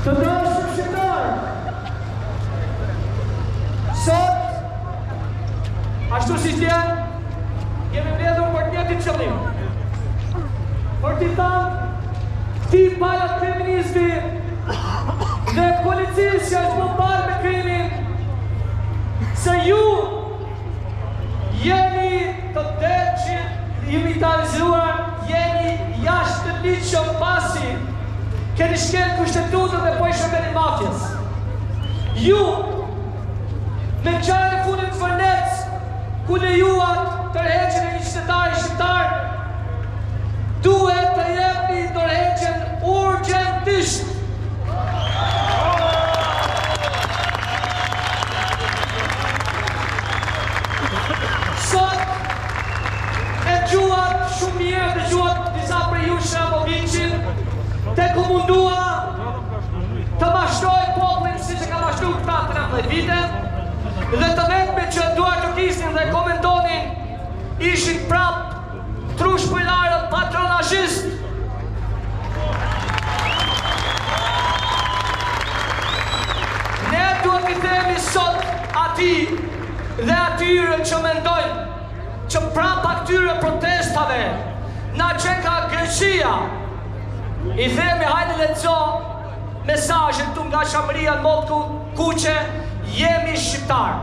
Të dashur shqiptar, sot, ashtu si t'jen, jemi mbledhur për njëti qëllim. Për t'i thënë, ti pala kriministi dhe policisë që është më parë me krimin, se ju jeni të militarizuar, jeni jashtë të ligjshëm pasi keni shkel kushtetutën dhe po i shërbeni mafjes. Ju, me qarën e fundit të Vërnec, ku lejuat tërheqjen e një qytetari shqiptar, duhet të jepni tërheqjen urgjentisht. Sot, e gjuat shumë mirë dhe gjuat disa për ju Shramovicin, te ku mundua të mashtoj poplin si që ka mashtu këta 13 vite, dhe të vetme që duar të kisnin dhe komentonin ishin prap trush pëllarët patronazhist. Ne duhet të themi sot ati dhe atyre që mendojnë që prap atyre protestave na qeka Greqia, i themi hajde lexo mesazhin tu nga Shamëria në Mollë Kuqe, jemi shqiptar.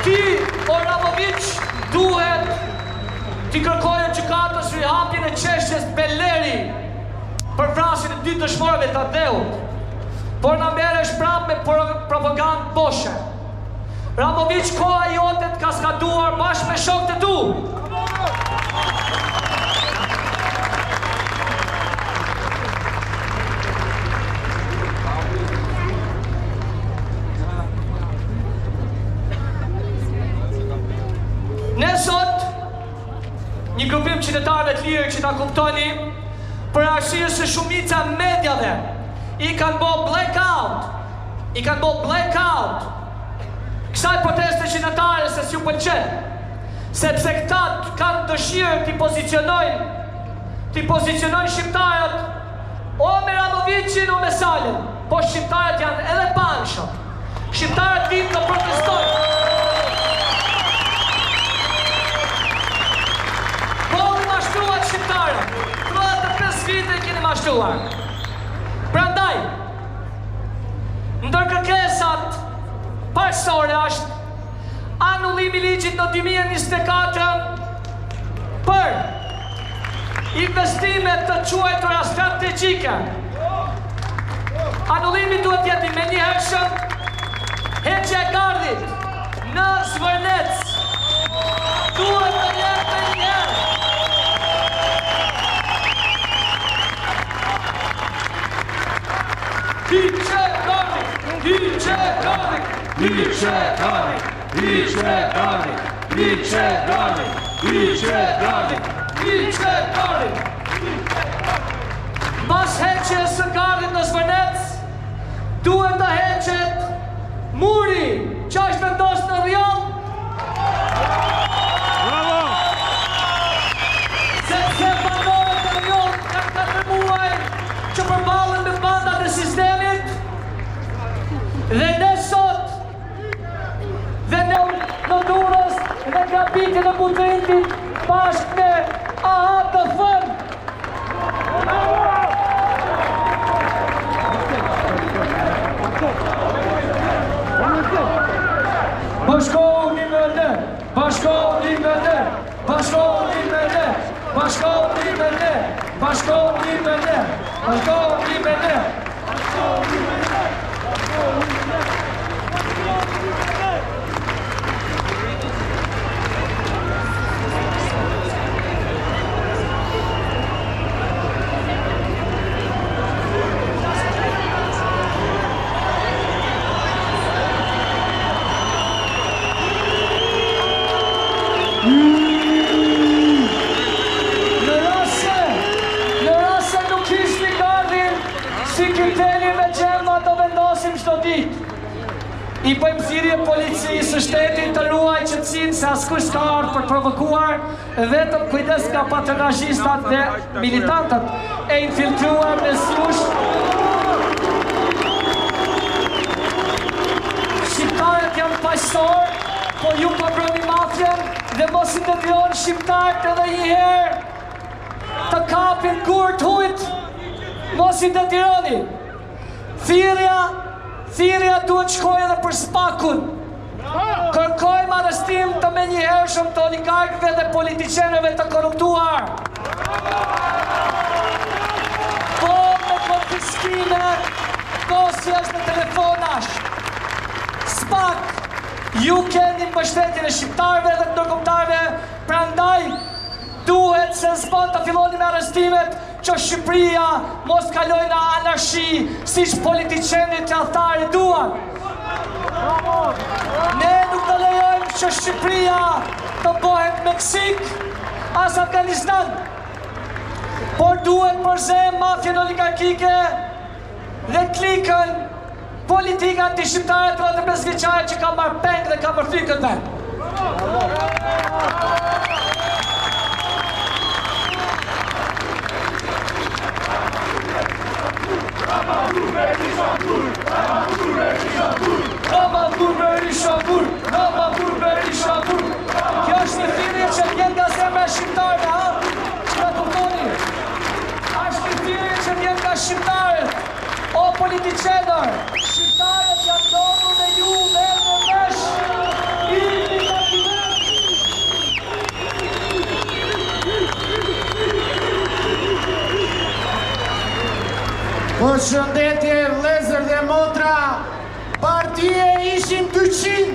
Ti, Oramovic, duhet t'i kërkojë gjykatës rihapjen e çështjes Belleri për vrasjen e 2 dëshmorëve të Tadeut, por na merresh prapë me propagandë boshe. Ramovic, koha jote t'ka skaduar bashkë me shokët e tu. Ne sot, një grupim qytetarëve të lirë që ta kuptoni, për arsye se shumica medjave i kanë bo blackout, kësaj proteste qytetare se s'ju pëlqen, sepse këta kanë dëshirë t'i pozicionojnë shqiptarët o me Ramovicin o me Salin, po shqiptarët janë edhe panshëm. Shqiptarët vinë të protestojnë. Po në mashtruat shqiptarët, 35 vite i keni mashtruar. Prandaj, ndër kërkesat parësore është anullimi ligjit në 2024 për investimet të quajtura strategjike. Anullimi duhet jetë me njëhershëm, heqja e gardhit në Zvërnec duhet të jetë me njëherë. Hiqe gardhit. Pas heqjes së gardhit në Zvërnec, duhet të heqet muri që është vendosur në Rion. Sepse banorët e Rion kanë 4 muaj që përballen me bandat e sistemit, dhe ne sot dhe ne në Durrës dhe Grabitin e Butrintit bashkë me AATF-n. Bashkohuni me ne. Në rase nuk kishni gardhin si kriteri me gjerma të vendosim çdo ditë. I bëjmë thirrje policisë së shtetit të ruaj qetësinë se askush s'ka ardhur për provokuar, vetëm kujdes nga patronazhistat dhe militantët e infiltruar në slush. Shqiptarët janë paqësorë, po ju pabroni mafjen dhe mos i detyroni shqiptarët edhe një herë të kapin gurt hujt. Mos i detyroni. Thirrja duhet shkojë edhe për Spakun. Kërkojmë arrestim të menjëhershëm të oligarkëve dhe politicianëve të korruptuar. Po me konfiskime, dosjes dhe telefonash. Spak, ju keni mbështetjen e shqiptarëve dhe të ndërkombëtarëve, prandaj duhet se s'bën të filloni me arrestimet që Shqipëria mos kaloj në anarshi si që politicianit tradhtarë duan. Ne nuk të lejojmë që Shqipëria të bëhet Meksik as Afganistan, por duhet përzem mafjen oligarkike dhe klikën politika anti-shqiptare të rrëtë bezvjeqare që ka marrë peng dhe ka marrë frikën dhe. Kjo është një thirrje që vjen nga zemra e shqiptarëve, ha? Që na kuptoni? Është një thirrje që vjen nga shqiptarët. O politicianer, shqiptarët janë ndodhur dhe ju merrni në vesh. Ilni nga Përshëndetje vëllezër dhe motra, partije ishim 200,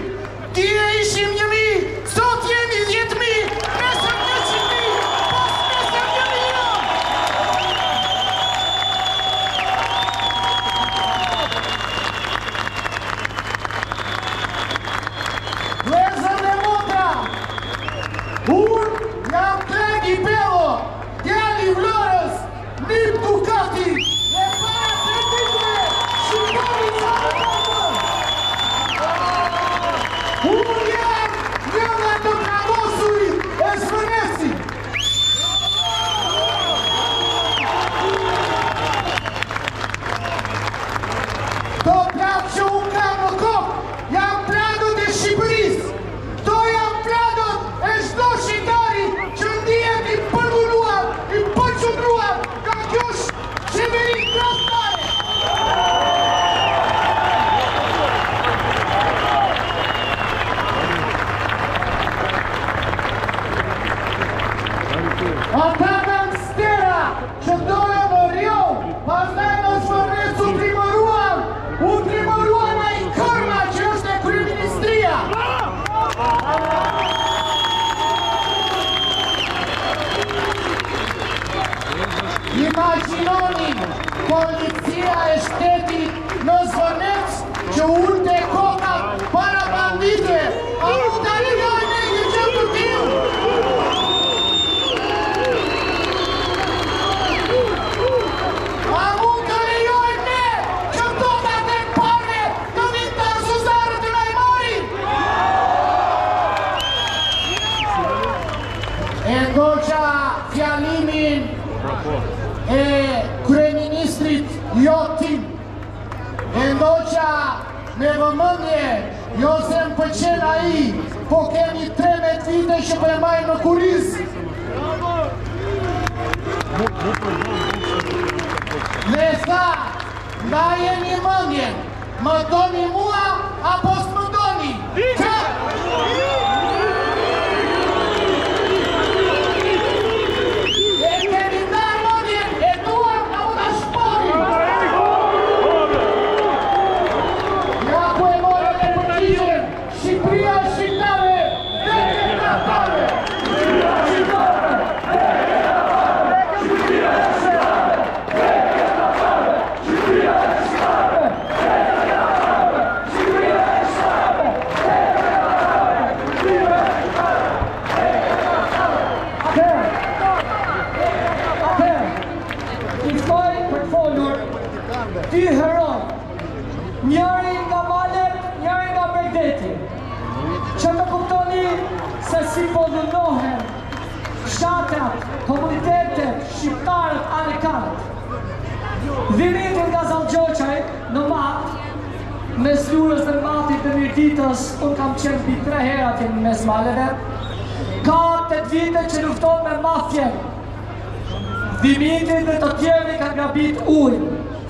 dje ishim 1000, sot jemi 10.000, nesër 100.000, pas nesër 1 milion. Vëllezër dhe motra, unë jam Tregi Bello, djali i Vlorës, Nip Dukati. Imaginoni policia e shtetit në Zvonec që ulte kokat para banditëve, a mund të lejojnë me një gjë të tillë? A mund të lejojnë me që totat e parve të vinë të zuzarët të na i marrin? E ndoqa fjalimin e kryeministrit Jotin, e ndoqa me vëmendje, jo se më pëlqen ai, po kemi 13 vite që po e majnë në kuriz. Dhe tha, na jeni mendjen, më doni mua apo s'më doni? Dy hero, njëri nga Malet, njëri nga se si po ndënohen shtatrat, komunitetet, shqiptarët, alekanët. Dhimitin nga Zalgjoqaj në Mat, mes Lurës dhe Matit dhe Mirditës, unë kam qenë pi 3 herë atje në mes maleve, ka 8 vite që lufton me mafjen. Dimitin dhe të tjerë ka grabit ujë.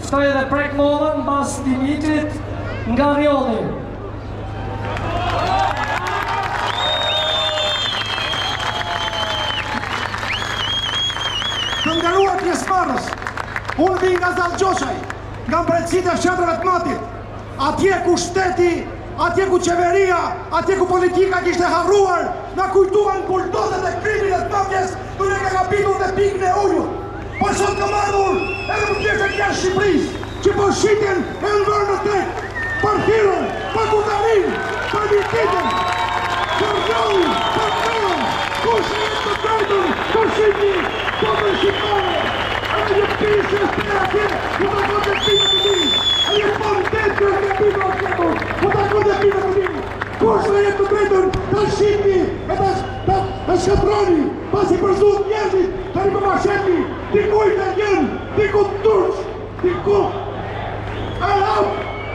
Ftoj edhe prek momën mbas Dimitrit nga Rjolli. Të nderuar pjesëmarrës, unë vi nga Zalgjoqaj, nga mbretësitë e fshatrave të Matit, atje ku shteti, atje ku qeveria, atje ku politika kishte harruar, na kujtuan buldozet e krimit e mafjes, duke ka kapitur dhe pikën e ujut. Po sot kam ardhur edhe më pjesë e jashtë Shqipërisë, që po shitjen e në vërë në tek, për Hirën, për Kutarin, për Mirtitën, për Rjollin, për Kërën, kush e jetë të drejtën, për shitjen, për shqiptare, e një pisë e stërë atje, ku të kote pita të ti, e një pontet kërë të pita të tjetër, ku të kote pita të ti, kush e jetë të drejtën, të shitni, e të shkatroni, pasi përzut njerëzit, të një përmashetni, diku italian, diku turq, diku arab,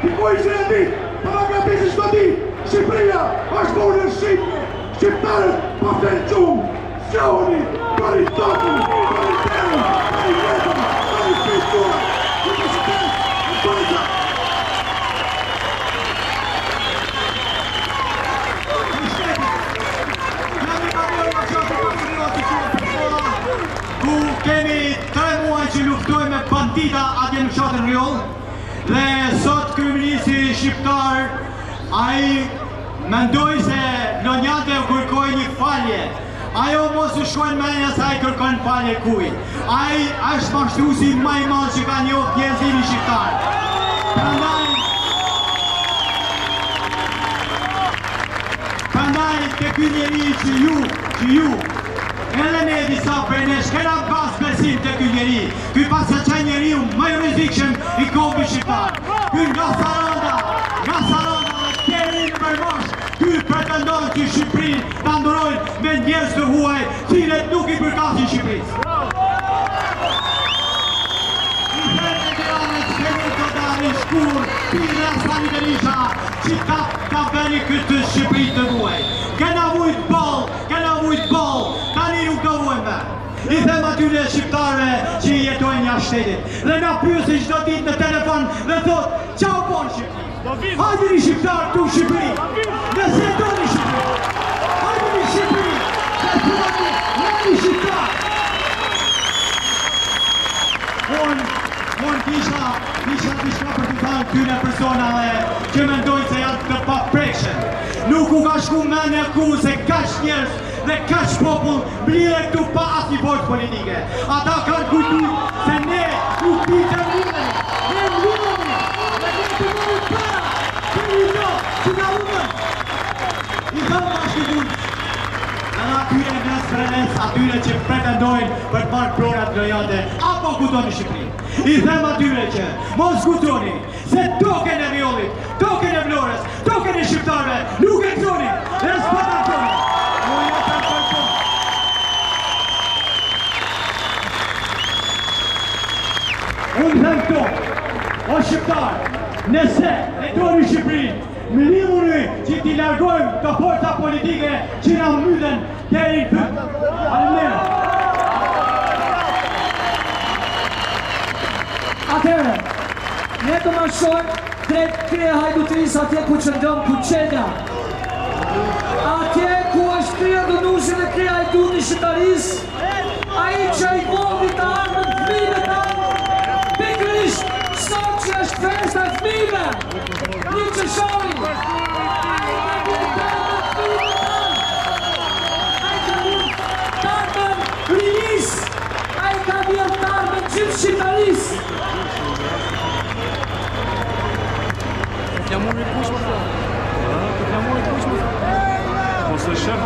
diku izraelit, pa ma ka pisi shto ti, Shqipëria është për në shqipë, shqiptarët pa flenë qumë, sjohëni, për i tokën, për i terën, për i jetën, për i fistura, për i qëtën, në tojqa. Ku kemi 3 muaj që luftojmë me bandita atje në fshatin Rjoll, dhe sot kryeministri shqiptar ai mendoi se Lonjante u kërkoi një falje. Ajo mos u shkojnë menja se ai kërkon falje kujt. Ai është mashtruesi më i madh që ka njohur njerëzimi shqiptar. Prandaj te ky njeri që ju edhe ne disa prej nesh kena pas besim të ky njeri. Ky pas qaj njeriu më i rrezikshëm i kombit shqiptar. Ky nga Saranda dhe deri në Përmosh, ky pretendon që Shqipërinë ta ndrojnë me njerëz të huaj, cilët nuk i përkasin Shqipërisë. I thënë e Tiranës se nuk do të arrin shkur, pira Sani Berisha, që ka veri këtë Shqipëri të huaj. Kena vujt ball, tani nuk do vujme. I them atyre shqiptarëve që i jetojnë jashtë shtetit. Dhe nga pyesin çdo ditë në telefon dhe thot, "Çao bon Shqipëri. Hajde shqiptar tu Shqipëri. Nëse doni Shqipëri. Hajde Shqipëri. Hajde shqiptar." Unë kisha diçka për të thënë këtyre personave që mendojnë se janë të paprekshëm. Nuk u ka shku mendja ku se kaq njerëz dhe kaq popull mblidhen këtu pa asnjë forcë politike. Ata kanë kujtuar se ne nuk pitëm lidhemi, ne mblidhemi, ne kemi të marrë para, kemi që nga lumën. I thëmë bashkëpunë, edhe atyre nesprenes, atyre që pretendojnë për të marrë pronat lojate, apo kudo në Shqipëri. I them atyre që mos kujtoni se token e Rjollit, token e Vlorës, token e shqiptarëve nuk e gëzoni, respektoni. Unë them këto, o shqiptar, nëse e doni Shqipërinë, mlimuni që t'i largojmë të forca politike që na mbyllen deri në fund. Faleminderit. Atëherë, ne të marshojmë drejt krye hajdutrisë atje ku qëndron Kuqeda. Atje ku është krye dënuesi dhe krye hajduti shqiptarisë, ai që i volli të armën fëmijëve tanë, pikërisht sot që është festa e fëmijëve, një qëshori. Ai ka vjen të armën rinis, ai ka vjen të armën gjithë shqiptarisë. Chiamo il push ma chiamo il push ma posso lasciare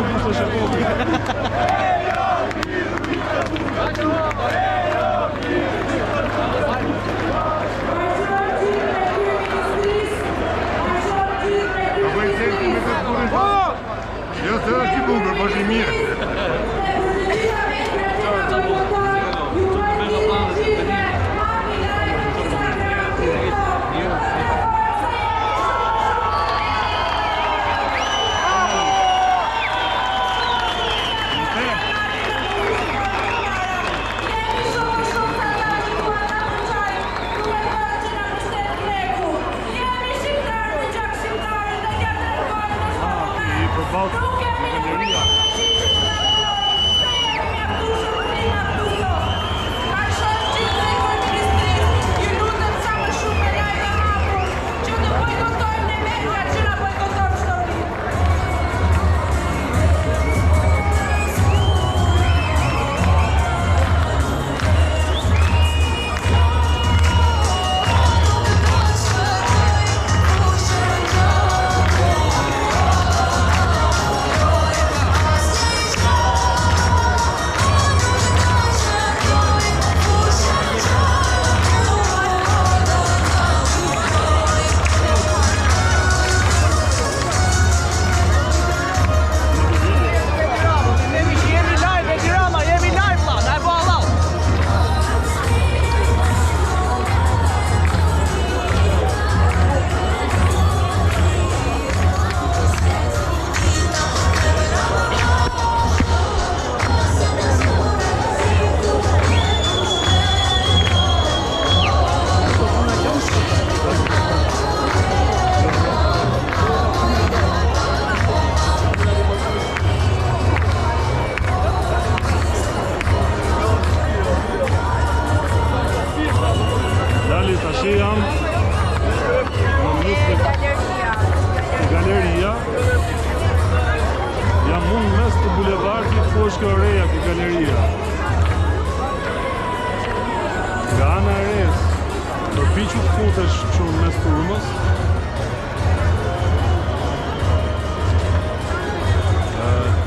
që të futesh që në mes turmës.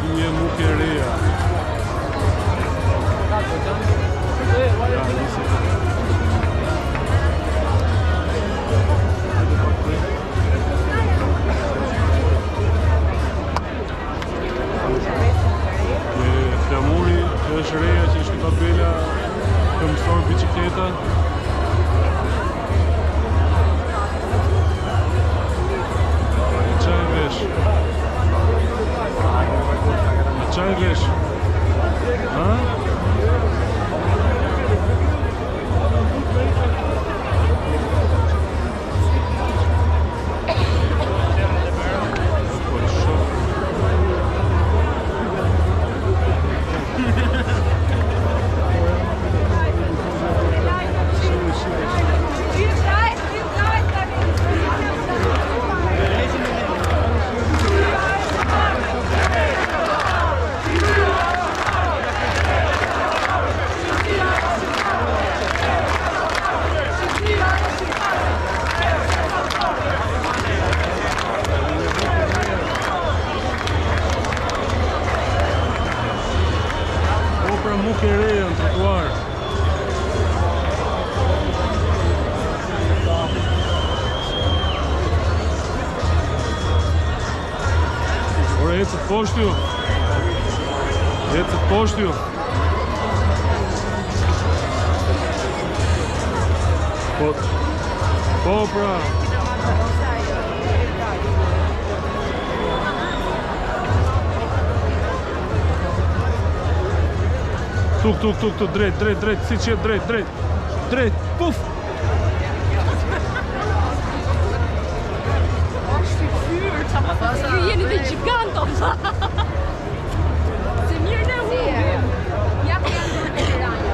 Ti e Muke e reja. Flamuri është reja që është tabela të mësor bicikleta. Qaj vesh? Qaj vesh? Ha? Muke e reja në trotuar. Ore, ecët poshtë ju. Ecët poshtë ju. Po pra. Tuk, drejt, si që jetë drejt, puf! Ju jeni dhe gjigant, o fa! Se mirë në hubim! Ja ku janë në Mediterranea.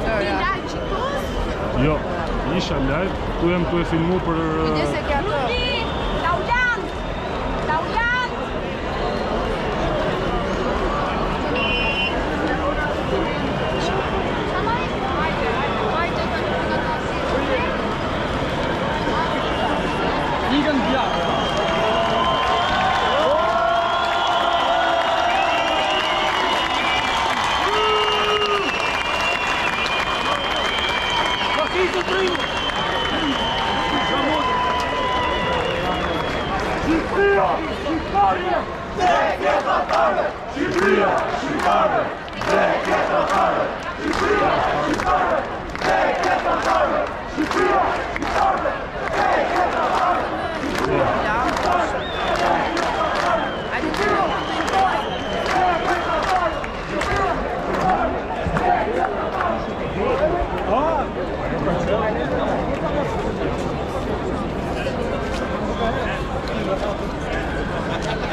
Ti live që kus? Jo, isha live, tu jem tu e filmu për... Ruki! Taulant!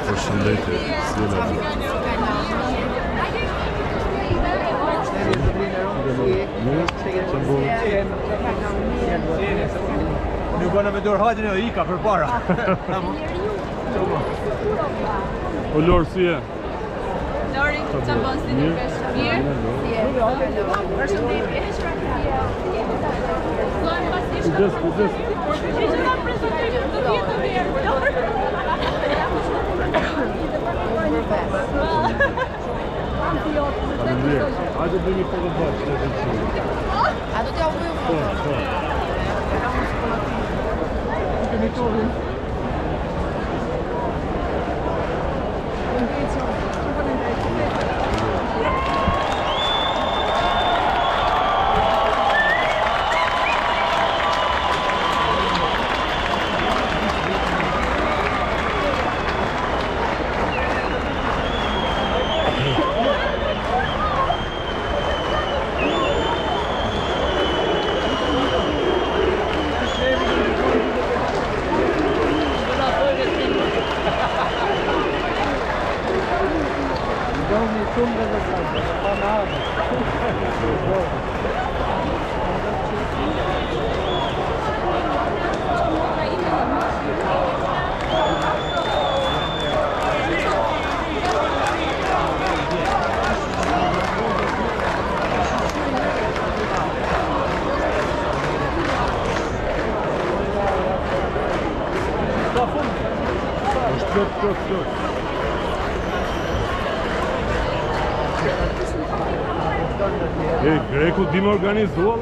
Përshëndetje, si jena gjithë. Nuk bëna me dorë hajtën e ika për para. O Lor, si je? Lori, që bënë si në pesha? Mirë? Përshëndetje. Kujdes. Që nga prezentejmë të vjetë mirë, Lori? Hajde bëj një foto bashkë. A do t'ja u bëjë foto? Greku din organizua,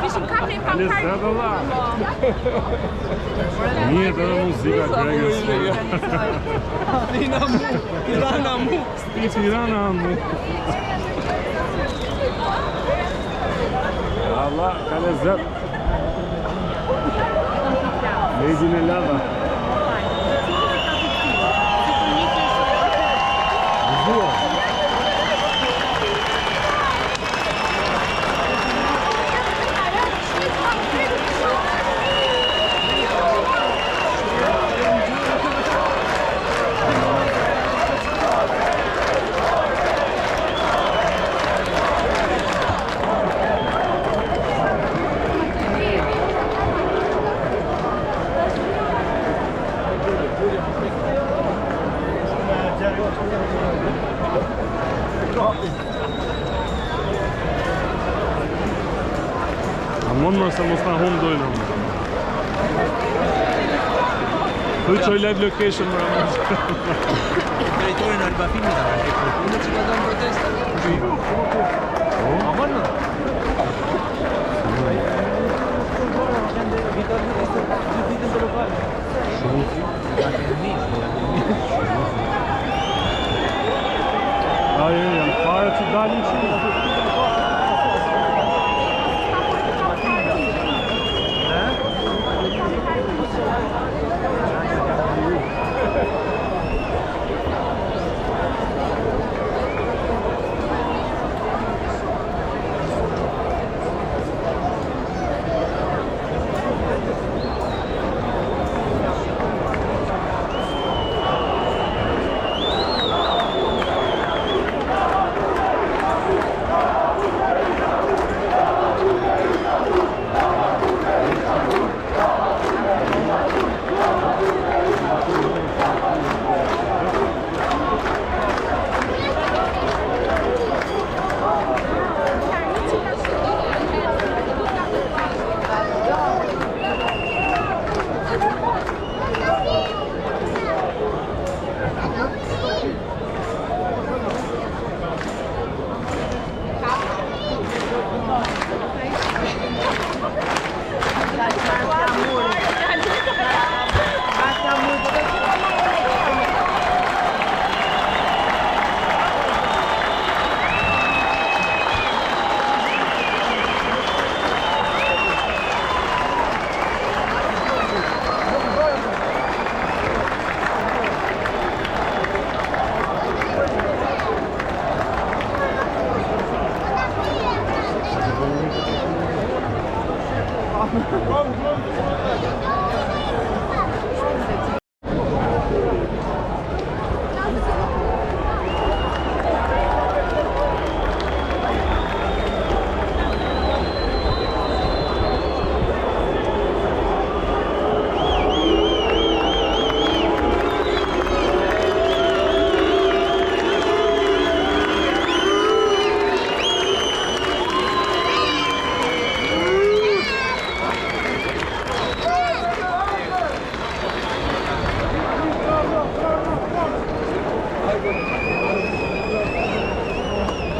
Kishim kapën pa Lezet Allah. Mirë edhe muzika grekës. Tirana mu. Tirana mu. Allah ka lezet. Lejgjin e lava. Zua. Mund se mos na hum dojnë. Thuj qoj live location më ramaz. Drejtorin Albafini da ka shekuar. Unë që ka dhënë protesta. Aman në? Ajo, janë fare që dalin që.